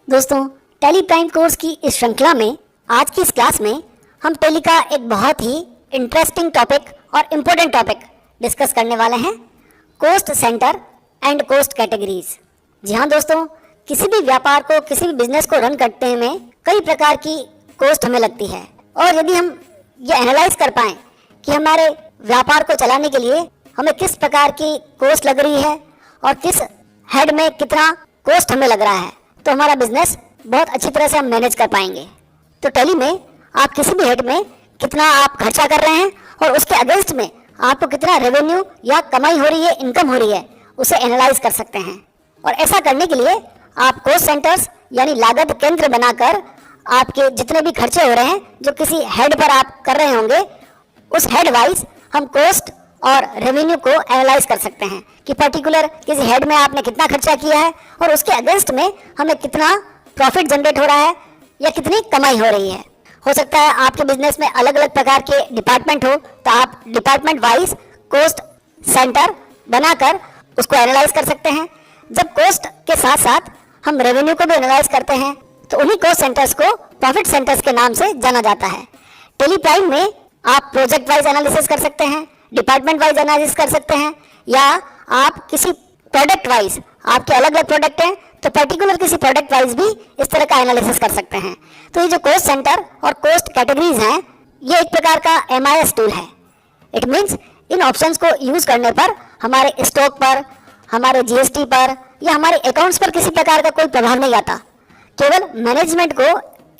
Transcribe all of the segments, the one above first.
दोस्तों, tally prime course की इस श्रृंखला में आज की इस क्लास में हम टैली का एक बहुत ही इंटरेस्टिंग टॉपिक और इम्पोर्टेंट टॉपिक डिस्कस करने वाले हैं, cost center and cost categories. जी हाँ दोस्तों, किसी भी व्यापार को, किसी भी बिजनेस को रन करते में कई प्रकार की कॉस्ट हमें लगती है और यदि हम ये एनालाइज कर पाएँ कि हमारे व्यापार को चलाने के लिए हमें किस प्रकार की कॉस्ट लग रही है और किस हेड में कितना कॉस्ट हमें लग रहा है, तो हमारा बिजनेस बहुत अच्छी तरह से हम मैनेज कर पाएंगे। तो टैली में आप किसी भी हेड में कितना आप खर्चा कर रहे हैं और उसके अगेंस्ट में आपको कितना रेवेन्यू या कमाई हो रही है, इनकम हो रही है, उसे एनालाइज कर सकते हैं। और ऐसा करने के लिए आप कॉस्ट सेंटर्स यानी लागत केंद्र बनाकर आपके जितने भी खर्चे हो रहे हैं जो किसी हेड पर आप कर रहे होंगे, उस हेड वाइज हम कॉस्ट और रेवेन्यू को एनालाइज कर सकते हैं कि पर्टिकुलर किसी हेड में आपने कितना खर्चा किया है और उसके अगेंस्ट में हमें कितना प्रॉफिट जनरेट हो रहा है या कितनी कमाई हो रही है। हो सकता है आपके बिजनेस में अलग अलग प्रकार के डिपार्टमेंट हो, तो आप डिपार्टमेंट वाइज कॉस्ट सेंटर बनाकर उसको एनालाइज कर सकते हैं। जब कॉस्ट के साथ साथ हम रेवेन्यू को भी एनालाइज करते हैं तो उन्हीं कॉस्ट सेंटर्स को प्रॉफिट सेंटर्स के नाम से जाना जाता है। टैली प्राइम में आप प्रोजेक्ट वाइज एनालिसिस कर सकते हैं, डिपार्टमेंट वाइज एनालिसिस कर सकते हैं, या आप किसी प्रोडक्ट वाइज, आपके अलग अलग प्रोडक्ट हैं तो पर्टिकुलर किसी प्रोडक्ट वाइज भी इस तरह का एनालिसिस कर सकते हैं। तो ये जो कॉस्ट सेंटर और कॉस्ट कैटेगरीज हैं, ये एक प्रकार का MIS टूल है। इट मीन्स इन ऑप्शंस को यूज करने पर हमारे स्टॉक पर, हमारे GST पर या हमारे अकाउंट्स पर किसी प्रकार का कोई प्रभाव नहीं आता। केवल मैनेजमेंट को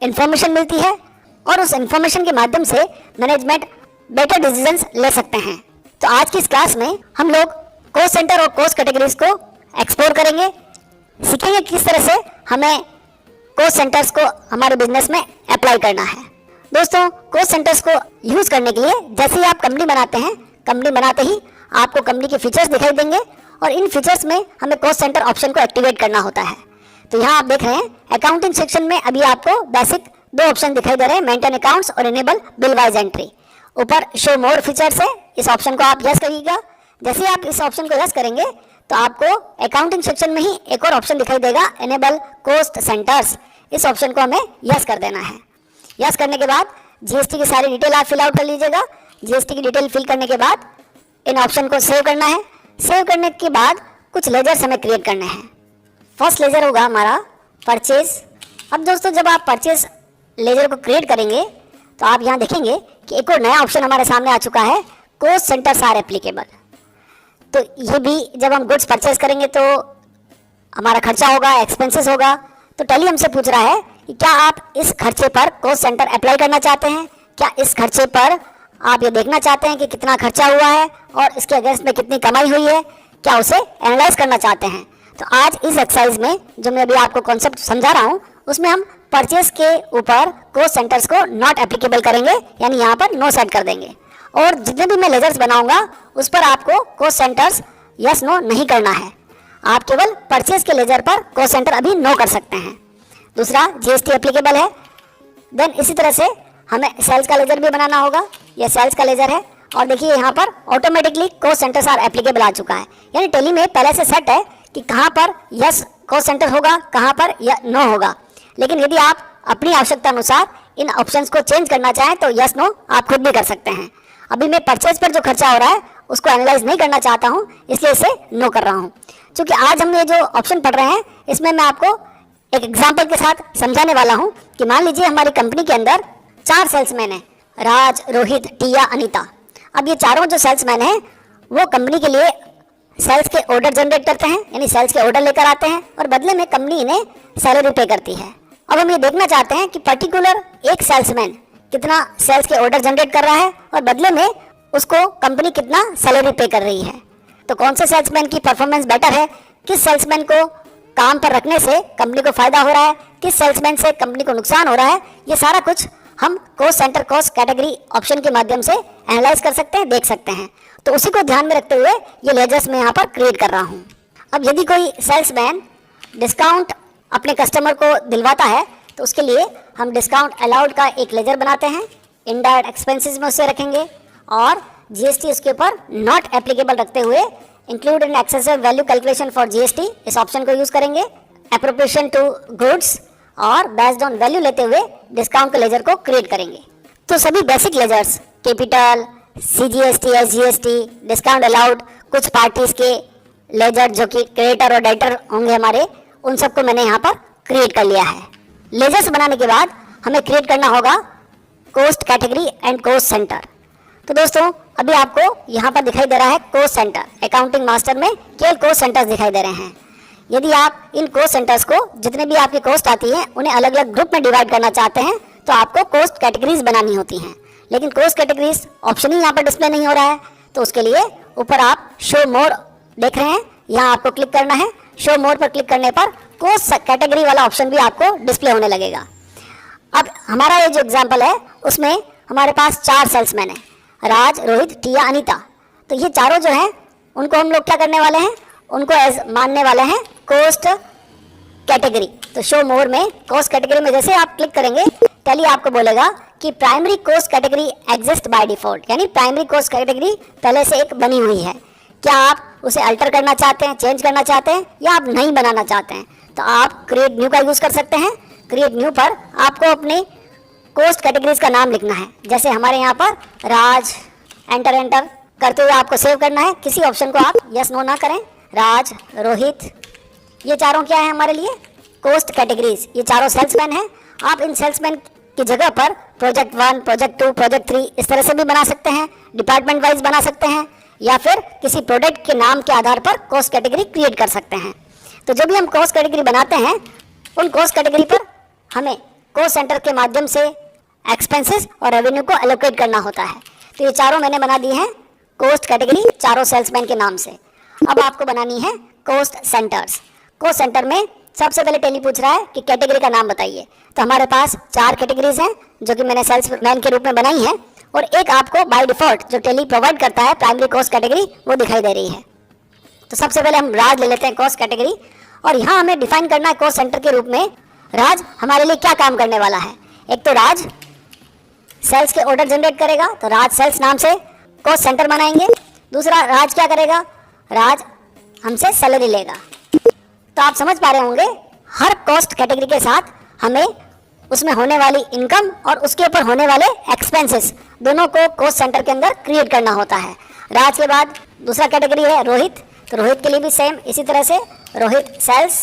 इंफॉर्मेशन मिलती है और उस इंफॉर्मेशन के माध्यम से मैनेजमेंट बेटर डिसीजंस ले सकते हैं। तो आज की इस क्लास में हम लोग कॉस्ट सेंटर और कॉस्ट कैटेगरीज को एक्सप्लोर करेंगे, सीखेंगे किस तरह से हमें कॉस्ट सेंटर्स को हमारे बिजनेस में अप्लाई करना है। दोस्तों, कॉस्ट सेंटर्स को यूज करने के लिए जैसे ही आप कंपनी बनाते हैं, कंपनी बनाते ही आपको कंपनी के फीचर्स दिखाई देंगे और इन फीचर्स में हमें कॉस्ट सेंटर ऑप्शन को एक्टिवेट करना होता है। तो यहाँ आप देख रहे हैं अकाउंटिंग सेक्शन में अभी आपको बेसिक दो ऑप्शन दिखाई दे रहे हैं, मेंटेन अकाउंट्स और इनेबल बिल वाइज एंट्री। ऊपर शो मोर फीचर्स है, इस ऑप्शन को आप यस करिएगा। जैसे ही आप इस ऑप्शन को यस करेंगे तो आपको अकाउंटिंग सेक्शन में ही एक और ऑप्शन दिखाई देगा, इनेबल कॉस्ट सेंटर्स। इस ऑप्शन को हमें यस कर देना है। यस करने के बाद GST की सारी डिटेल आप फिल आउट कर लीजिएगा। GST की डिटेल फिल करने के बाद इन ऑप्शन को सेव करना है। सेव करने के बाद कुछ लेजर्स हमें क्रिएट करने हैं। फर्स्ट लेजर होगा हमारा परचेज। अब दोस्तों, जब आप परचेज लेजर को क्रिएट करेंगे तो आप यहाँ देखेंगे कि एक और नया ऑप्शन हमारे सामने आ चुका है, कॉस्ट सेंटर्स आर एप्लीकेबल। तो ये भी जब हम गुड्स परचेज करेंगे तो हमारा खर्चा होगा, एक्सपेंसेस होगा। तो टैली हमसे पूछ रहा है कि क्या आप इस खर्चे पर कॉस्ट सेंटर अप्लाई करना चाहते हैं, क्या इस खर्चे पर आप ये देखना चाहते हैं कि कितना खर्चा हुआ है और इसके अगेंस्ट में कितनी कमाई हुई है, क्या उसे एनालाइज करना चाहते हैं। तो आज इस एक्सरसाइज में जो मैं अभी आपको कॉन्सेप्ट समझा रहा हूँ, उसमें हम परचेज के ऊपर कॉस्ट सेंटर्स को नॉट एप्लीकेबल करेंगे, यानी यहाँ पर नो सेट कर देंगे। और जितने भी मैं लेजर्स बनाऊंगा उस पर आपको कॉस्ट सेंटर्स यस नो नहीं करना है। आप केवल परचेज के लेजर पर कॉस्ट सेंटर अभी नो कर सकते हैं। दूसरा GST एप्लीकेबल है। देन इसी तरह से हमें सेल्स का लेजर भी बनाना होगा। यह सेल्स का लेजर है और देखिए यहाँ पर automatically cost centers are applicable आ चुका है, यानी टैली में पहले से सेट है कि कहाँ पर यस कॉस्ट सेंटर होगा, कहाँ पर नो होगा। लेकिन यदि आप अपनी आवश्यकता अनुसार इन ऑप्शंस को चेंज करना चाहें तो यस नो आप खुद भी कर सकते हैं। अभी मैं परचेज पर जो खर्चा हो रहा है उसको एनालाइज नहीं करना चाहता हूँ, इसलिए इसे नो कर रहा हूँ। क्योंकि आज हम ये जो ऑप्शन पढ़ रहे हैं इसमें मैं आपको एक एग्जाम्पल के साथ समझाने वाला हूँ कि मान लीजिए हमारी कंपनी के अंदर 4 सेल्समैन हैं, राज, रोहित, टिया, अनीता। अब ये चारों जो सेल्समैन हैं वो कंपनी के लिए सेल्स के ऑर्डर जनरेट करते हैं, यानी सेल्स के ऑर्डर लेकर आते हैं और बदले में कंपनी इन्हें सैलरी पे करती है। अब हम ये देखना चाहते हैं कि पर्टिकुलर एक सेल्समैन कितना सेल्स के ऑर्डर जनरेट कर रहा है और बदले में उसको कंपनी कितना सैलरी पे कर रही है। तो कौन से सेल्समैन की परफॉर्मेंस बेटर है, किस सेल्समैन को काम पर रखने से कंपनी को फायदा हो रहा है, किस सेल्समैन से कंपनी को नुकसान हो रहा है, ये सारा कुछ हम cost centre cost category option के माध्यम से एनालाइज कर सकते हैं, देख सकते हैं। तो उसी को ध्यान में रखते हुए ये लेजर्स मैं यहाँ पर क्रिएट कर रहा हूँ। अब यदि कोई सेल्समैन डिस्काउंट अपने कस्टमर को दिलवाता है तो उसके लिए हम डिस्काउंट अलाउड का एक लेजर बनाते हैं, इनडायरेक्ट एक्सपेंसेस में उसे रखेंगे और GST उसके ऊपर नॉट एप्लीकेबल रखते हुए include in excessive value calculation for GST इस ऑप्शन को यूज करेंगे। एप्रोप्रिएशन टू गुड्स और बेस्ड ऑन वैल्यू लेते हुए डिस्काउंट के लेजर को क्रिएट करेंगे। तो सभी basic ledgers capital, CGST, SGST, discount allowed, कुछ पार्टीज के लेजर जो कि क्रेडिटर और डेटर होंगे हमारे, उन सबको मैंने यहाँ पर क्रिएट कर लिया है। लेजर्स बनाने के बाद हमें क्रिएट करना होगा cost category and cost centre. तो दोस्तों अभी आपको यहाँ पर दिखाई दे रहा है कॉस्ट सेंटर। अकाउंटिंग मास्टर में केवल कॉस्ट सेंटर्स दिखाई दे रहे हैं। यदि आप इन कॉस्ट सेंटर्स को, जितने भी आपकी कॉस्ट आती है, उन्हें अलग अलग ग्रुप में डिवाइड करना चाहते हैं तो आपको कॉस्ट कैटेगरीज बनानी होती हैं। लेकिन कॉस्ट कैटेगरीज ऑप्शन ही यहाँ पर डिस्प्ले नहीं हो रहा है, तो उसके लिए ऊपर आप शो मोर देख रहे हैं, यहाँ आपको क्लिक करना है। शो मोर पर क्लिक करने पर कॉस्ट कैटेगरी वाला ऑप्शन भी आपको डिस्प्ले होने लगेगा। अब हमारा ये जो एग्जाम्पल है उसमें हमारे पास 4 सेल्समैन है, राज, रोहित, टिया, अनीता। तो ये चारों जो हैं उनको हम लोग क्या करने वाले हैं, उनको एज मानने वाले हैं कॉस्ट कैटेगरी। तो शो मोर में कॉस्ट कैटेगरी में जैसे आप क्लिक करेंगे टैली आपको बोलेगा कि primary cost category exist by default, यानी प्राइमरी कॉस्ट कैटेगरी पहले से एक बनी हुई है। क्या आप उसे अल्टर करना चाहते हैं, चेंज करना चाहते हैं, या आप नहीं बनाना चाहते हैं, तो आप क्रिएट न्यू का यूज़ कर सकते हैं। क्रिएट न्यू पर आपको अपने कॉस्ट कैटेगरीज का नाम लिखना है। जैसे हमारे यहाँ पर राज, एंटर करते हुए आपको सेव करना है। किसी ऑप्शन को आप यस नो ना करें। राज, रोहित, ये चारों क्या है हमारे लिए कॉस्ट कैटेगरीज। ये चारों सेल्समैन हैं। आप इन सेल्समैन की जगह पर प्रोजेक्ट 1, प्रोजेक्ट 2, प्रोजेक्ट 3 इस तरह से भी बना सकते हैं, डिपार्टमेंट वाइज बना सकते हैं, या फिर किसी प्रोडक्ट के नाम के आधार पर कॉस्ट कैटेगरी क्रिएट कर सकते हैं। तो जब भी हम कॉस्ट कैटेगरी बनाते हैं, उन कॉस्ट कैटेगरी पर हमें कॉस्ट सेंटर के माध्यम से एक्सपेंसेस और रेवेन्यू को एलोकेट करना होता है। तो ये चारों मैंने बना दी हैं कॉस्ट कैटेगरी चारों सेल्समैन के नाम से। अब आपको बनानी है कॉस्ट सेंटर्स। कॉस्ट सेंटर में सबसे पहले टैली पूछ रहा है कि कैटेगरी का नाम बताइए। तो हमारे पास 4 कैटेगरीज हैं जो कि मैंने सेल्समैन के रूप में बनाई है, और एक आपको बाय डिफॉल्ट जो टैली प्रोवाइड करता है प्राइमरी कॉस्ट कैटेगरी वो दिखाई दे रही है। तो सबसे पहले हम राज ले लेते हैं कॉस्ट कैटेगरी, और यहाँ हमें डिफाइन करना है कॉस्ट सेंटर के रूप में राज हमारे लिए क्या काम करने वाला है। एक तो राज सेल्स के ऑर्डर जनरेट करेगा, तो राज सेल्स नाम से कॉस्ट सेंटर बनाएंगे। दूसरा, राज क्या करेगा, राज हमसे सैलरी लेगा। तो आप समझ पा रहे होंगे हर कॉस्ट कैटेगरी के साथ हमें उसमें होने वाली इनकम और उसके ऊपर होने वाले एक्सपेंसेस दोनों को कॉस्ट सेंटर के अंदर क्रिएट करना होता है। राज के बाद दूसरा कैटेगरी है रोहित। तो रोहित के लिए भी सेम इसी तरह से रोहित सेल्स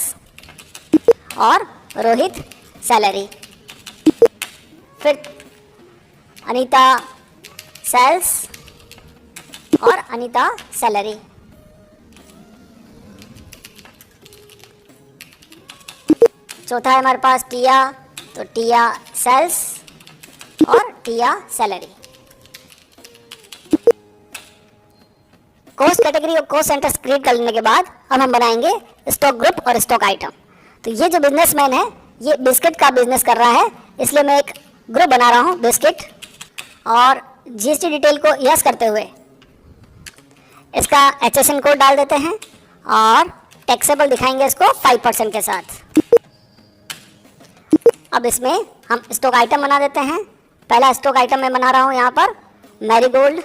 और रोहित सैलरी। फिर अनीता सेल्स और अनीता सैलरी। चौथा है हमारे पास टिया, तो टिया सेल्स और टिया सैलरी। कॉस्ट कैटेगरी और कॉस्ट सेंटर्स क्रिएट करने के बाद अब हम बनाएंगे स्टॉक ग्रुप और स्टॉक आइटम। तो ये जो बिजनेसमैन है ये बिस्किट का बिजनेस कर रहा है, इसलिए मैं एक ग्रुप बना रहा हूँ बिस्किट, और जीएसटी डिटेल को यस करते हुए इसका HSN कोड डाल देते हैं और टैक्सेबल दिखाएंगे इसको 5% के साथ। अब इसमें हम स्टॉक आइटम बना देते हैं। पहला स्टॉक आइटम मैं बना रहा हूँ यहाँ पर मैरीगोल्ड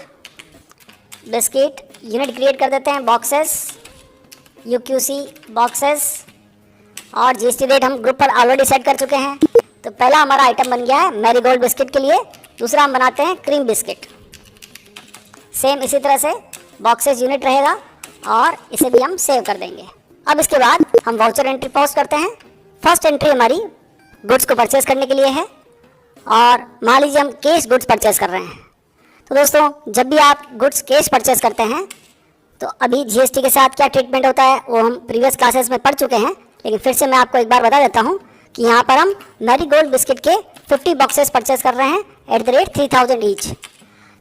बिस्किट। यूनिट क्रिएट कर देते हैं बॉक्सेस, UQC बॉक्सेस, और जीएसटी रेट हम ग्रुप पर ऑलरेडी सेट कर चुके हैं। तो पहला हमारा आइटम बन गया है मैरीगोल्ड बिस्किट के लिए। दूसरा हम बनाते हैं क्रीम बिस्किट। सेम इसी तरह से बॉक्सेस यूनिट रहेगा और इसे भी हम सेव कर देंगे। अब इसके बाद हम वाउचर एंट्री पोस्ट करते हैं। फर्स्ट एंट्री हमारी गुड्स को परचेज करने के लिए है, और मान लीजिए हम कैश गुड्स परचेज कर रहे हैं। तो दोस्तों जब भी आप गुड्स कैश परचेज करते हैं तो अभी जीएसटी के साथ क्या ट्रीटमेंट होता है वो हम प्रीवियस क्लासेस में पढ़ चुके हैं, लेकिन फिर से मैं आपको एक बार बता देता हूँ कि यहाँ पर हम मैरीगोल्ड बिस्किट के 50 बॉक्सेस परचेज कर रहे हैं @ 3000 ईच।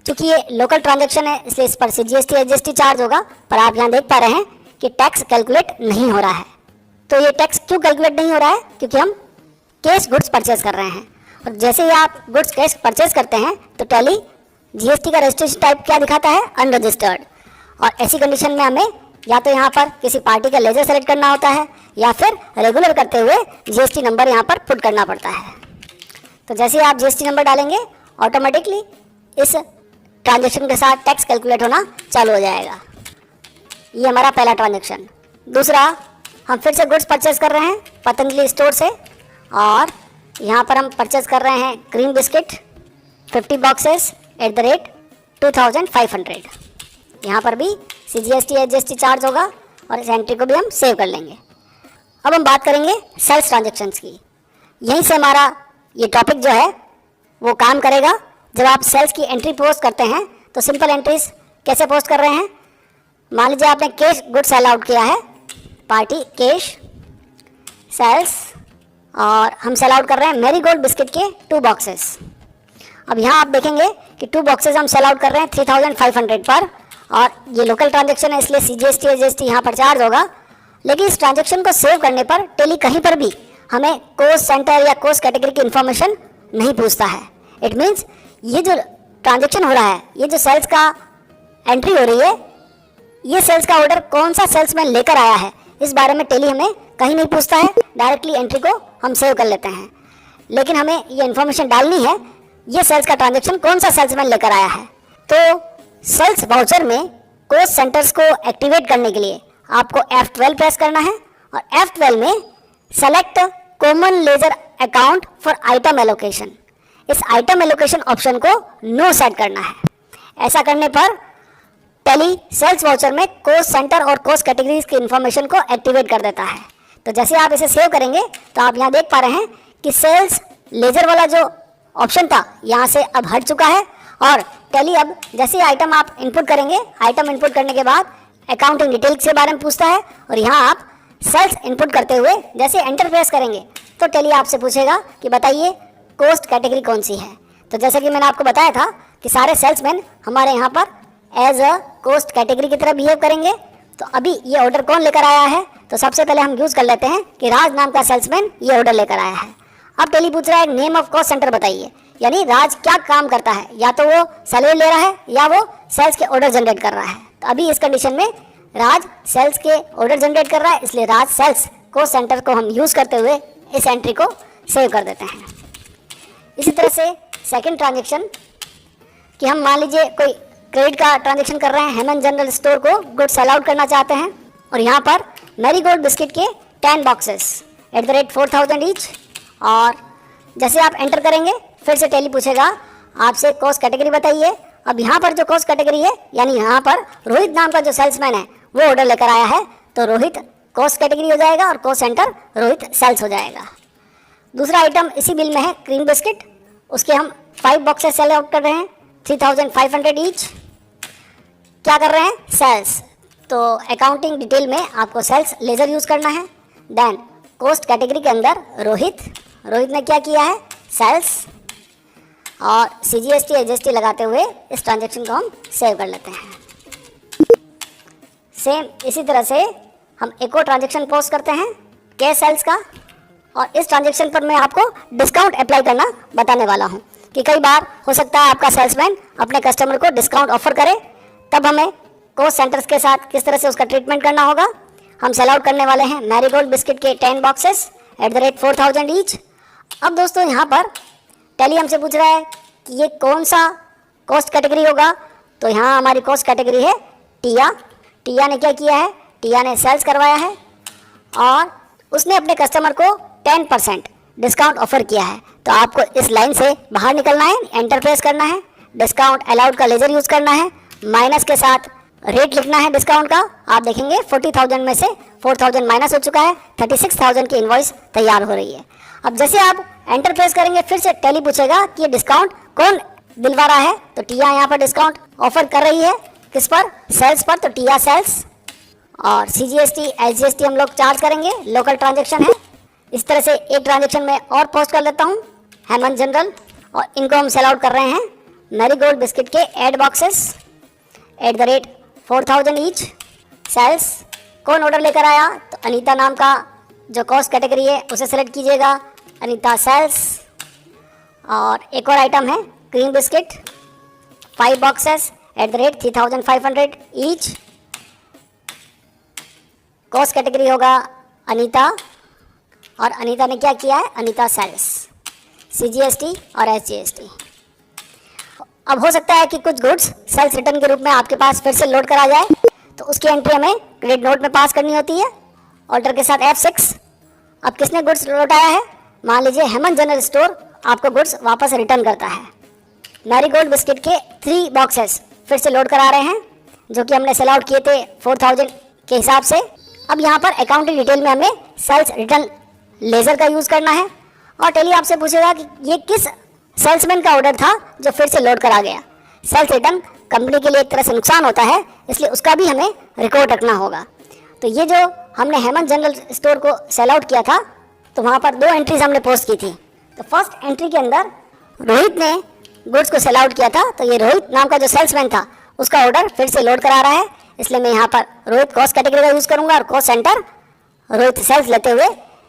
चूँकि ये लोकल ट्रांजेक्शन है इसलिए इस पर से जीएसटी एसजीएसटी चार्ज होगा, पर आप यहाँ देख पा रहे हैं कि टैक्स कैलकुलेट नहीं हो रहा है। तो ये टैक्स क्यों कैलकुलेट नहीं हो रहा है, क्योंकि हम कैश गुड्स परचेज कर रहे हैं। और जैसे ही आप गुड्स कैश परचेज करते हैं तो टैली जीएसटी का रजिस्ट्रेशन टाइप क्या दिखाता है, अनरजिस्टर्ड। और ऐसी कंडीशन में हमें या तो यहाँ पर किसी पार्टी का लेजर सेलेक्ट करना होता है, या फिर रेगुलर करते हुए जीएसटी नंबर यहाँ पर पुट करना पड़ता है। तो जैसे ही आप जीएसटी नंबर डालेंगे ऑटोमेटिकली इस ट्रांजेक्शन के साथ टैक्स कैलकुलेट होना चालू हो जाएगा। ये हमारा पहला ट्रांजेक्शन। दूसरा, हम फिर से गुड्स परचेज कर रहे हैं पतंजलि स्टोर से, और यहाँ पर हम परचेज कर रहे हैं cream biscuit 50 boxes at the rate 2500। यहाँ पर भी CGST HGST चार्ज होगा और इस एंट्री को भी हम सेव कर लेंगे। अब हम बात करेंगे सेल्स ट्रांजेक्शन्स की। यहीं से हमारा ये टॉपिक जो है वो काम करेगा। जब आप सेल्स की एंट्री पोस्ट करते हैं तो सिंपल एंट्रीज कैसे पोस्ट कर रहे हैं। मान लीजिए आपने कैश गुड सेल आउट किया है, पार्टी कैश सेल्स, और हम सेल आउट कर रहे हैं मैरीगोल्ड बिस्किट के 2 बॉक्सेस। अब यहाँ आप देखेंगे कि 2 बॉक्सेस हम सेल आउट कर रहे हैं 3500 पर, और ये लोकल ट्रांजेक्शन है इसलिए CGST HGST यहाँ पर चार्ज होगा। लेकिन इस ट्रांजेक्शन को सेव करने पर टेली कहीं पर भी हमें कोस्ट सेंटर या कोस्ट कैटेगरी की इन्फॉर्मेशन नहीं पूछता है। इट मीन्स ये जो ट्रांजेक्शन हो रहा है, ये जो सेल्स का एंट्री हो रही है, ये सेल्स का ऑर्डर कौन सा सेल्समैन लेकर आया है, इस बारे में टेली हमें कहीं नहीं पूछता है। डायरेक्टली एंट्री को हम सेव कर लेते हैं। लेकिन हमें ये इन्फॉर्मेशन डालनी है ये सेल्स का ट्रांजेक्शन कौन सा सेल्समैन लेकर आया है। तो सेल्स वाउचर में कोस्ट सेंटर्स को एक्टिवेट करने के लिए आपको F12 प्रेस करना है, और F12 में select common ledger account for item allocation, इस आइटम एलोकेशन ऑप्शन को नो सेट करना है। ऐसा करने पर टेली सेल्स वाउचर में कोस्ट सेंटर और कोस्ट कैटेगरीज की इंफॉर्मेशन को एक्टिवेट कर देता है। तो जैसे आप इसे सेव करेंगे तो आप यहाँ देख पा रहे हैं कि सेल्स लेजर वाला जो ऑप्शन था यहाँ से अब हट चुका है, और टेली अब जैसे आइटम आप इनपुट करेंगे, आइटम इनपुट करने के बाद अकाउंटिंग डिटेल्स के बारे में पूछता है, और यहाँ आप सेल्स इनपुट करते हुए जैसे एंटर प्रेस करेंगे तो टेली आपसे पूछेगा कि बताइए कोस्ट कैटेगरी कौन सी है। तो जैसे कि मैंने आपको बताया था कि सारे सेल्समैन हमारे यहाँ पर एज अ कोस्ट कैटेगरी की तरह बिहेव करेंगे। तो अभी ये ऑर्डर कौन लेकर आया है, तो सबसे पहले हम यूज़ कर लेते हैं कि राज नाम का सेल्समैन ये ऑर्डर लेकर आया है। अब टेली पूछ रहा है नेम ऑफ कोस्ट सेंटर बताइए, यानी राज क्या काम करता है, या तो वो सैलरी ले रहा है या वो सेल्स के ऑर्डर जनरेट कर रहा है। तो अभी इस कंडीशन में राज सेल्स के ऑर्डर जनरेट कर रहा है, इसलिए राज सेल्स कोस्ट सेंटर को हम यूज़ करते हुए इस एंट्री को सेव कर देते हैं। इसी तरह से सेकंड ट्रांजेक्शन कि हम मान लीजिए कोई क्रेडिट का ट्रांजेक्शन कर रहे हैं, हेमन जनरल स्टोर को गुड सेल आउट करना चाहते हैं, और यहाँ पर मैरीगोल्ड बिस्किट के 10 boxes at the rate 4000 each. और जैसे आप एंटर करेंगे फिर से टेली पूछेगा आपसे कोस्ट कैटेगरी बताइए। अब यहाँ पर जो कोस्ट कैटेगरी है, यानी यहाँ पर रोहित नाम का जो सेल्समैन है वो ऑर्डर लेकर आया है, तो रोहित कोस्ट कैटेगरी हो जाएगा और कोस्ट सेंटर रोहित सेल्स हो जाएगा। दूसरा आइटम इसी बिल में है क्रीम बिस्किट, उसके हम 5 बॉक्सेस सेल आउट कर रहे हैं 3500 ईच। क्या कर रहे हैं, सेल्स। तो अकाउंटिंग डिटेल में आपको सेल्स लेजर यूज़ करना है। देन कोस्ट कैटेगरी के अंदर रोहित ने क्या किया है, सेल्स, और CGST HGST लगाते हुए इस ट्रांजेक्शन को हम सेव कर लेते हैं। सेम इसी तरह से हम एक और ट्रांजेक्शन पोस्ट करते हैं कैश सेल्स का, और इस ट्रांजेक्शन पर मैं आपको डिस्काउंट अप्लाई करना बताने वाला हूं कि कई बार हो सकता है आपका सेल्समैन अपने कस्टमर को डिस्काउंट ऑफर करे, तब हमें कोस्ट सेंटर्स के साथ किस तरह से उसका ट्रीटमेंट करना होगा। हम सेल आउट करने वाले हैं मैरीगोल्ड बिस्किट के 10 boxes at the rate 4000 each. अब दोस्तों यहाँ पर टेली हमसे पूछ रहा है कि ये कौन सा कोस्ट कैटेगरी होगा, तो यहाँ हमारी कोस्ट कैटेगरी है टिया। टिया ने क्या किया है, टिया ने सेल्स करवाया है और उसने अपने कस्टमर को 10% डिस्काउंट ऑफर किया है। तो आपको इस लाइन से बाहर निकलना है, एंटर प्रेस करना है, डिस्काउंट अलाउड का लेजर यूज़ करना है, माइनस के साथ रेट लिखना है डिस्काउंट का। आप देखेंगे 40,000 में से 4,000 माइनस हो चुका है, 36,000 की इनवॉइस तैयार हो रही है। अब जैसे आप एंटर प्रेस करेंगे फिर से टेली पूछेगा कि ये डिस्काउंट कौन दिलवा रहा है, तो टिया यहाँ पर डिस्काउंट ऑफर कर रही है, किस पर, सेल्स पर, तो टिया सेल्स। और CGST HGST हम लोग चार्ज करेंगे, लोकल ट्रांजेक्शन है। इस तरह से एक ट्रांजेक्शन में और पोस्ट कर लेता हूँ हेमंत जनरल, और इनको हम सेल आउट कर रहे हैं मैरीगोल्ड बिस्किट के 8 boxes at the rate 4000 each. Sales कौन ऑर्डर लेकर आया, तो अनीता नाम का जो कॉस्ट कैटेगरी है उसे सेलेक्ट कीजिएगा, अनीता सेल्स। और एक और आइटम है cream biscuit 5 boxes at the rate 3500 each. Cost category होगा अनीता, और अनीता ने क्या किया है, अनीता सेल्स, CGST और HGST। अब हो सकता है कि कुछ गुड्स सेल्स रिटर्न के रूप में आपके पास फिर से लोड करा जाए, तो उसकी एंट्री हमें क्रेडिट नोट में पास करनी होती है ऑर्डर के साथ F6। अब किसने गुड्स लौटाया है, मान लीजिए हेमंत जनरल स्टोर आपको गुड्स वापस रिटर्न करता है। मैरीगोल्ड बिस्किट के 3 बॉक्सेस फिर से लोड करा रहे हैं, जो कि हमने सेल आउट किए थे 4000 के हिसाब से। अब यहाँ पर अकाउंटिंग डिटेल में हमें सेल्स रिटर्न लेजर का यूज़ करना है, और टेली आपसे पूछेगा कि ये किस सेल्समैन का ऑर्डर था जो फिर से लोड करा गया। सेल्स रिटर्न कंपनी के लिए एक तरह से नुकसान होता है, इसलिए उसका भी हमें रिकॉर्ड रखना होगा। तो ये जो हमने हेमंत जनरल स्टोर को सेल आउट किया था, तो वहाँ पर 2 एंट्रीज हमने पोस्ट की थी। तो फर्स्ट एंट्री के अंदर रोहित ने गुड्स को सेल आउट किया था, तो ये रोहित नाम का जो सेल्समैन था उसका ऑर्डर फिर से लोड करा रहा है, इसलिए मैं यहाँ पर रोहित कॉस्ट कैटेगरी का यूज़ करूँगा और कॉस्ट सेंटर रोहित सेल्स लेते हुए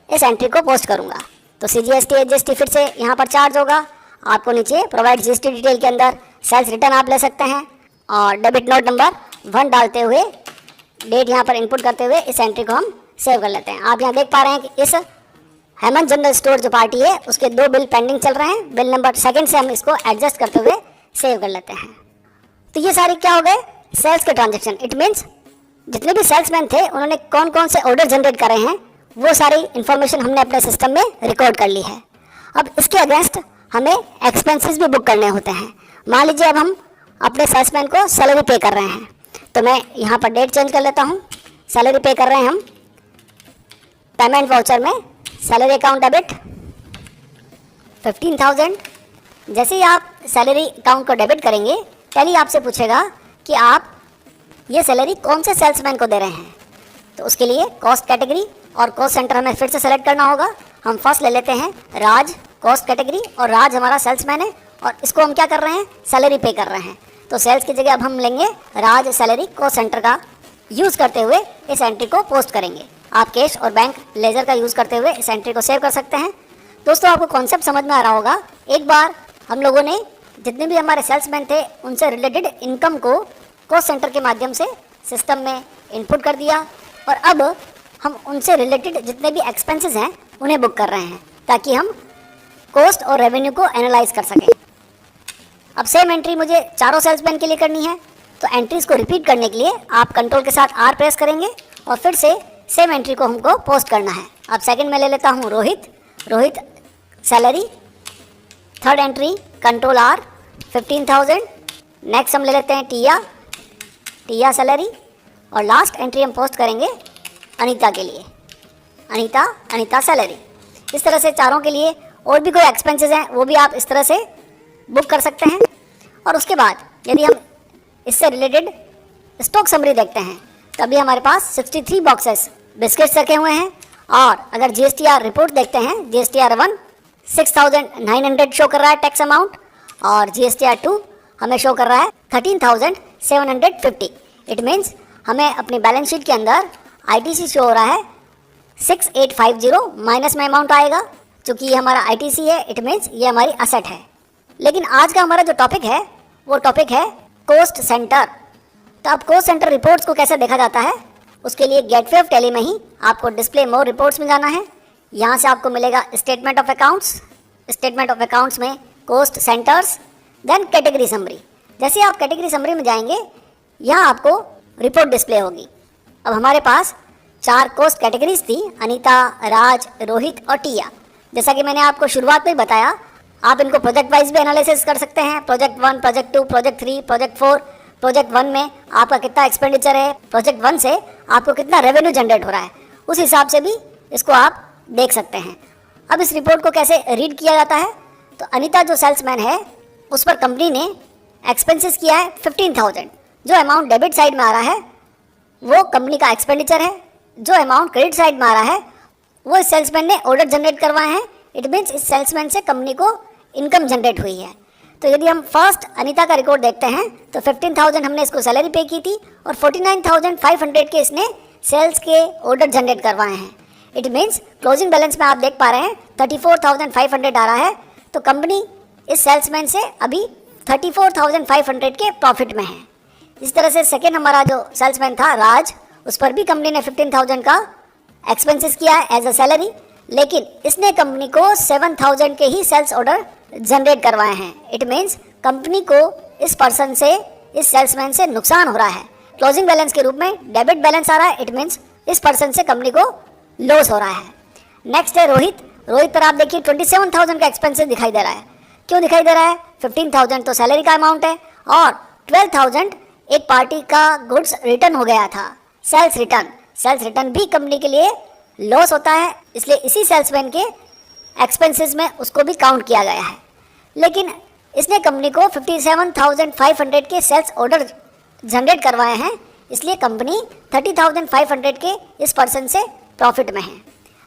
इस एंट्री को पोस्ट करूँगा। तो CGST HGST फिर से यहाँ पर चार्ज होगा। आपको नीचे प्रोवाइड GST डिटेल के अंदर सेल्स रिटर्न आप ले सकते हैं, और डेबिट नोट नंबर 1 डालते हुए डेट यहाँ पर इनपुट करते हुए इस एंट्री को हम सेव कर लेते हैं। आप यहाँ देख पा रहे हैं कि इस हेमंत जनरल स्टोर जो पार्टी है उसके 2 बिल पेंडिंग चल रहे हैं। बिल नंबर 2 से हम इसको एडजस्ट करते हुए सेव कर लेते हैं। तो ये सारे क्या हो गए, सेल्स के ट्रांजेक्शन। इट मीन्स जितने भी सेल्समैन थे उन्होंने कौन कौन से ऑर्डर जनरेट करे हैं वो सारी इन्फॉर्मेशन हमने अपने सिस्टम में रिकॉर्ड कर ली है। अब इसके अगेंस्ट हमें एक्सपेंसेस भी बुक करने होते हैं। मान लीजिए अब हम अपने सेल्समैन को सैलरी पे कर रहे हैं, तो मैं यहाँ पर डेट चेंज कर लेता हूँ। सैलरी पे कर रहे हैं हम, पेमेंट वाउचर में सैलरी अकाउंट डेबिट 15,000। जैसे ही आप सैलरी अकाउंट को डेबिट करेंगे, टैली आपसे पूछेगा कि आप ये सैलरी कौन से सेल्समैन को दे रहे हैं। तो उसके लिए कॉस्ट कैटेगरी और कॉस्ट सेंटर हमें फिर से सेलेक्ट करना होगा। हम फर्स्ट ले लेते हैं राज कॉस्ट कैटेगरी, और राज हमारा सेल्समैन है और इसको हम क्या कर रहे हैं, सैलरी पे कर रहे हैं। तो सेल्स की जगह अब हम लेंगे राज सैलरी कॉस्ट सेंटर का यूज़ करते हुए इस एंट्री को पोस्ट करेंगे। आप कैश और बैंक लेजर का यूज़ करते हुए इस एंट्री को सेव कर सकते हैं। दोस्तों आपको कॉन्सेप्ट समझ में आ रहा होगा। एक बार हम लोगों ने जितने भी हमारे सेल्समैन थे उनसे रिलेटेड इनकम को कॉस्ट सेंटर के माध्यम से सिस्टम में इनपुट कर दिया, और अब हम उनसे रिलेटेड जितने भी एक्सपेंसेस हैं उन्हें बुक कर रहे हैं, ताकि हम कॉस्ट और रेवेन्यू को एनालाइज कर सकें। अब सेम एंट्री मुझे चारों सेल्समैन के लिए करनी है, तो एंट्रीज को रिपीट करने के लिए आप कंट्रोल के साथ R प्रेस करेंगे और फिर से सेम एंट्री को हमको पोस्ट करना है। अब सेकंड में ले लेता हूँ Rohit salary. Third entry control R 15,000। Next हम ले लेते हैं टिया सैलरी, और लास्ट एंट्री हम पोस्ट करेंगे अनीता के लिए, अनीता सैलरी। इस तरह से चारों के लिए और भी कोई एक्सपेंसेस हैं वो भी आप इस तरह से बुक कर सकते हैं। और उसके बाद यदि हम इससे रिलेटेड स्टॉक समरी देखते हैं, तभी हमारे पास 63 बॉक्सेस बिस्किट्स रखे हुए हैं, और अगर GSTR रिपोर्ट देखते हैं, GSTR 1 6,900 शो कर रहा है टैक्स अमाउंट, और GSTR 2 हमें शो कर रहा है 13,750। इट मीन्स हमें अपनी बैलेंस शीट के अंदर ITC शो हो रहा है 6850 माइनस में अमाउंट आएगा, चूँकि ये हमारा ITC है। इट मीन्स ये हमारी असेट है। लेकिन आज का हमारा जो टॉपिक है वो टॉपिक है कॉस्ट सेंटर। तो अब कॉस्ट सेंटर रिपोर्ट्स को कैसे देखा जाता है, उसके लिए गेटवे ऑफ टैली में ही आपको डिस्प्ले मोर रिपोर्ट्स में जाना है। यहाँ से आपको मिलेगा स्टेटमेंट ऑफ अकाउंट्स में cost centres, then category summary. जैसे आप कैटेगरी समरी में जाएंगे, यहाँ आपको रिपोर्ट डिस्प्ले होगी। अब हमारे पास 4 कॉस्ट कैटेगरीज थी, अनीता, राज, रोहित और टिया। जैसा कि मैंने आपको शुरुआत में बताया, आप इनको प्रोजेक्ट वाइज भी एनालिसिस कर सकते हैं। Project 1, project 2, project 3, project 4। Project 1 में आपका कितना एक्सपेंडिचर है, प्रोजेक्ट 1 से आपको कितना रेवेन्यू जनरेट हो रहा है, उस हिसाब से भी इसको आप देख सकते हैं। अब इस रिपोर्ट को कैसे रीड किया जाता है, तो अनीता जो सेल्समैन है उस पर कंपनी ने एक्सपेंसेस किया है 15,000। जो अमाउंट डेबिट साइड में आ रहा है वो कंपनी का एक्सपेंडिचर है, जो अमाउंट क्रेडिट साइड में आ रहा है वो इस सेल्समैन ने ऑर्डर जनरेट करवाए हैं। इट मीन्स इस सेल्समैन से कंपनी को इनकम जनरेट हुई है। तो यदि हम फर्स्ट अनीता का रिकॉर्ड देखते हैं, तो 15,000 हमने इसको सैलरी पे की थी, और 49,500 के इसने सेल्स के ऑर्डर जनरेट करवाए हैं। इट मीन्स क्लोजिंग बैलेंस में आप देख पा रहे हैं 34,500 आ रहा है। तो कंपनी इस सेल्समैन से अभी 34,500 के प्रॉफिट में है। इस तरह से सेकेंड हमारा जो सेल्समैन था राज, उस पर भी कंपनी ने 15,000 का एक्सपेंसेस किया है एज अ सैलरी, लेकिन इसने कंपनी को 7,000 के ही सेल्स ऑर्डर जनरेट करवाए हैं। इट मीन्स कंपनी को इस पर्सन से, इस सेल्समैन से नुकसान हो रहा है। क्लोजिंग बैलेंस के रूप में डेबिट बैलेंस आ रहा है। इट मीन्स इस पर्सन से कंपनी को लॉस हो रहा है। नेक्स्ट है रोहित पर आप देखिए 27,000 का एक्सपेंसेस दिखाई दे रहा है। क्यों दिखाई दे रहा है? 15,000 तो सैलरी का अमाउंट है और 12,000 एक पार्टी का गुड्स रिटर्न हो गया था, सेल्स रिटर्न भी कंपनी के लिए लॉस होता है, इसलिए इसी सेल्समैन के एक्सपेंसेस में उसको भी काउंट किया गया है। लेकिन इसने कंपनी को 57,500 के सेल्स ऑर्डर जनरेट करवाए हैं, इसलिए कंपनी 30,500 के इस पर्सन से प्रॉफिट में है।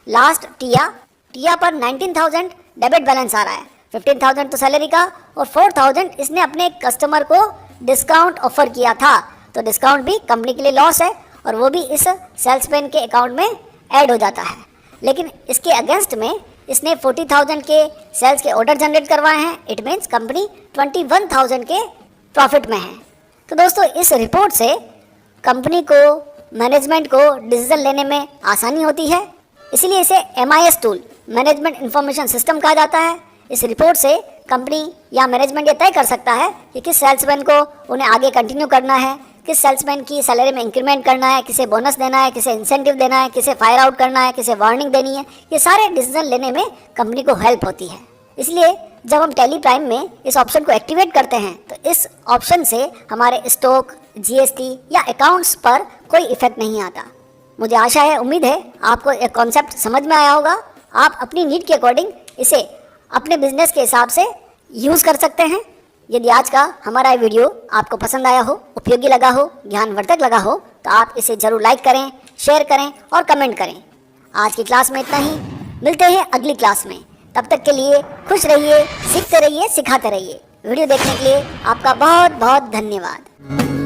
लास्ट टिया पर 19,000 डेबिट बैलेंस आ रहा है, 15,000 तो सैलरी का और 4,000 इसने अपने कस्टमर को डिस्काउंट ऑफर किया था, तो डिस्काउंट भी कंपनी के लिए लॉस है और वो भी इस सेल्समैन के अकाउंट में ऐड हो जाता है। लेकिन इसके अगेंस्ट में इसने 40,000 के सेल्स के ऑर्डर जनरेट करवाए हैं, इट मीन्स कंपनी 21,000 के प्रॉफिट में है। तो दोस्तों इस रिपोर्ट से कंपनी को, मैनेजमेंट को डिसीजन लेने में आसानी होती है, इसीलिए इसे MIS tool, management information system कहा जाता है। इस रिपोर्ट से कंपनी या मैनेजमेंट ये तय कर सकता है कि किस सेल्समैन को उन्हें आगे कंटिन्यू करना है, किस सेल्समैन की सैलरी में इंक्रीमेंट करना है, किसे बोनस देना है, किसे इंसेंटिव देना है, किसे फायर आउट करना है, किसे वार्निंग देनी है। ये सारे डिसीजन लेने में कंपनी को हेल्प होती है। इसलिए जब हम टैली प्राइम में इस ऑप्शन को एक्टिवेट करते हैं तो इस ऑप्शन से हमारे स्टॉक, GST या अकाउंट्स पर कोई इफेक्ट नहीं आता। मुझे आशा है, उम्मीद है आपको एक कॉन्सेप्ट समझ में आया होगा। आप अपनी नीड के अकॉर्डिंग इसे अपने बिजनेस के हिसाब से यूज़ कर सकते हैं। यदि आज का हमारा वीडियो आपको पसंद आया हो, उपयोगी लगा हो, ज्ञानवर्धक लगा हो, तो आप इसे ज़रूर लाइक करें, शेयर करें और कमेंट करें। आज की क्लास में इतना ही, मिलते हैं अगली क्लास में। तब तक के लिए खुश रहिए, सीखते रहिए, सिखाते रहिए। वीडियो देखने के लिए आपका बहुत बहुत धन्यवाद।